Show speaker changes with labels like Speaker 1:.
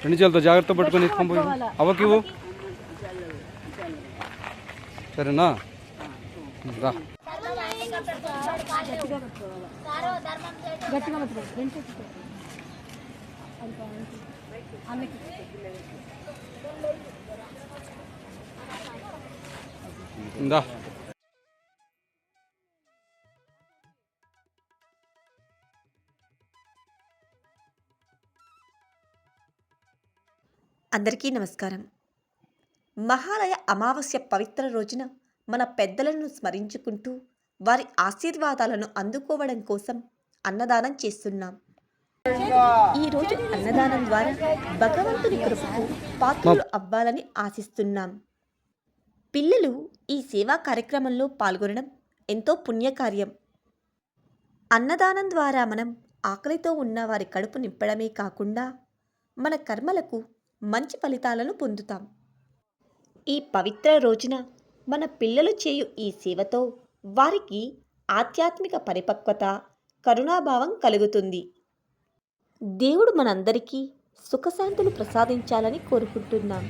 Speaker 1: రెండు చేతులతో జాగ్రత్త పట్టుకొని ఎత్తుకొని పోయి అవకివు. సరేనా? రా. ఇందా.
Speaker 2: అందరికీ నమస్కారం. మహాలయ అమావాస్య పవిత్ర రోజున మన పెద్దలను స్మరించుకుంటూ వారి ఆశీర్వాదాలను అందుకోవడం కోసం అన్నదానం చేస్తున్నాం. ఈరోజు అన్నదానం ద్వారా భగవంతుని కృపకు పాత్రలు అవ్వాలని ఆశిస్తున్నాం. పిల్లలు ఈ సేవా కార్యక్రమంలో పాల్గొనడం ఎంతో పుణ్యకార్యం. అన్నదానం ద్వారా మనం ఆకలితో ఉన్న వారి కడుపు నింపడమే కాకుండా మన కర్మలకు మంచి ఫలితాలను పొందుతాం. ఈ పవిత్ర రోజున మన పిల్లలు చేయు ఈ సేవతో వారికి ఆధ్యాత్మిక పరిపక్వత, కరుణాభావం కలుగుతుంది. దేవుడు మనందరికీ సుఖశాంతులు ప్రసాదించాలని కోరుకుంటున్నాం.